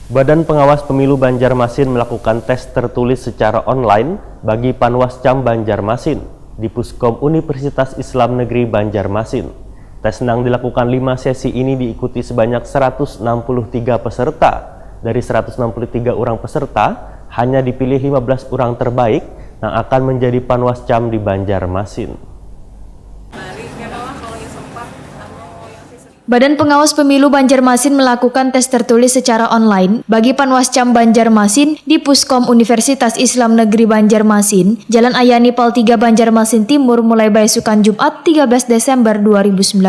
Badan Pengawas Pemilu Banjarmasin melakukan tes tertulis secara online bagi Panwascam Banjarmasin di Puskom Universitas Islam Negeri Banjarmasin. Tes senang dilakukan 5 sesi ini diikuti sebanyak 163 peserta. Dari 163 orang peserta, hanya dipilih 15 orang terbaik yang akan menjadi Panwascam di Banjarmasin. Badan Pengawas Pemilu Banjarmasin melakukan tes tertulis secara online bagi Panwascam Banjarmasin di Puskom Universitas Islam Negeri Banjarmasin, Jalan Ayani Pal 3 Banjarmasin Timur mulai besokan Jumat 13 Desember 2019.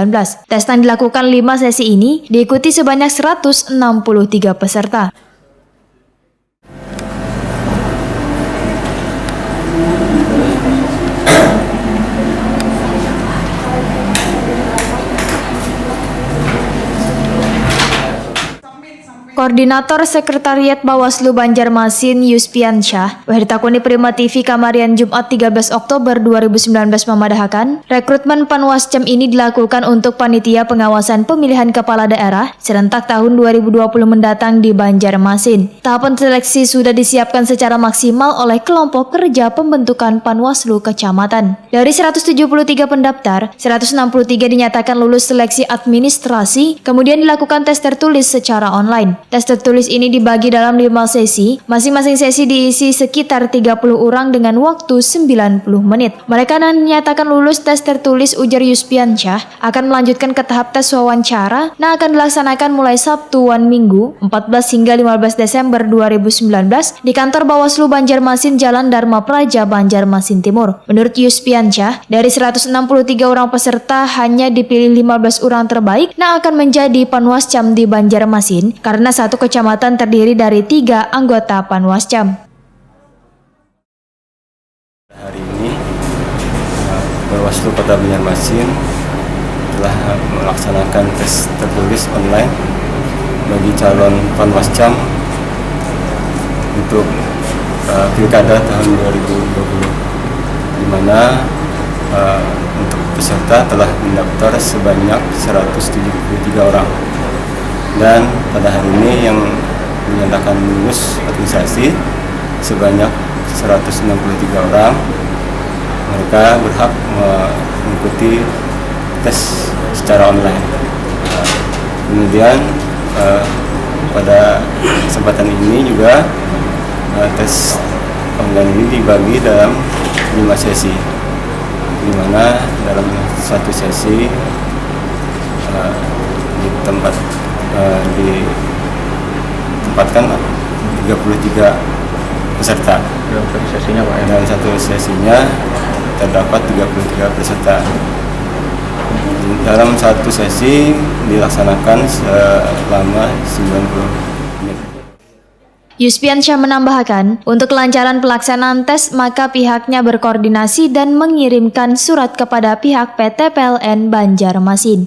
Tes yang dilakukan 5 sesi ini diikuti sebanyak 163 peserta. Koordinator Sekretariat Bawaslu Banjarmasin Yuspiansyah bertakuni Prima TV Kamarian Jumat 13 Oktober 2019 memadahkan rekrutmen Panwascam ini dilakukan untuk panitia pengawasan pemilihan kepala daerah serentak tahun 2020 mendatang di Banjarmasin. Tahapan seleksi sudah disiapkan secara maksimal oleh kelompok kerja pembentukan Panwaslu kecamatan. Dari 173 pendaftar, 163 dinyatakan lulus seleksi administrasi, kemudian dilakukan tes tertulis secara online. Tes tertulis ini dibagi dalam 5 sesi, masing-masing sesi diisi sekitar 30 orang dengan waktu 90 menit. Mereka yang dinyatakan lulus tes tertulis, ujar Yuspiansyah, akan melanjutkan ke tahap tes wawancara yang akan dilaksanakan mulai Sabtu dan Minggu 14 hingga 15 Desember 2019 di kantor Bawaslu Banjarmasin Jalan Dharma Praja Banjarmasin Timur. Menurut Yuspiansyah, dari 163 orang peserta hanya dipilih 15 orang terbaik yang akan menjadi Panwascam di Banjarmasin karena satu kecamatan terdiri dari 3 anggota Panwascam. Hari ini Bawaslu Kota Banjarmasin telah melaksanakan tes tertulis online bagi calon Panwascam untuk Pilkada tahun 2020, di mana untuk peserta telah mendaftar sebanyak 173 orang. Dan pada hari ini yang menyatakan lulus administrasi sebanyak 163 orang. Mereka berhak mengikuti tes secara online. Kemudian pada kesempatan ini juga tes online ini dibagi dalam 5 sesi, di mana dalam satu sesi ditempatkan 33 peserta. Dalam satu sesinya Pak, dalam satu sesinya terdapat 33 peserta. Dalam satu sesi dilaksanakan selama 90 menit. Yuspiansyah menambahkan, untuk kelancaran pelaksanaan tes maka pihaknya berkoordinasi dan mengirimkan surat kepada pihak PT PLN Banjarmasin.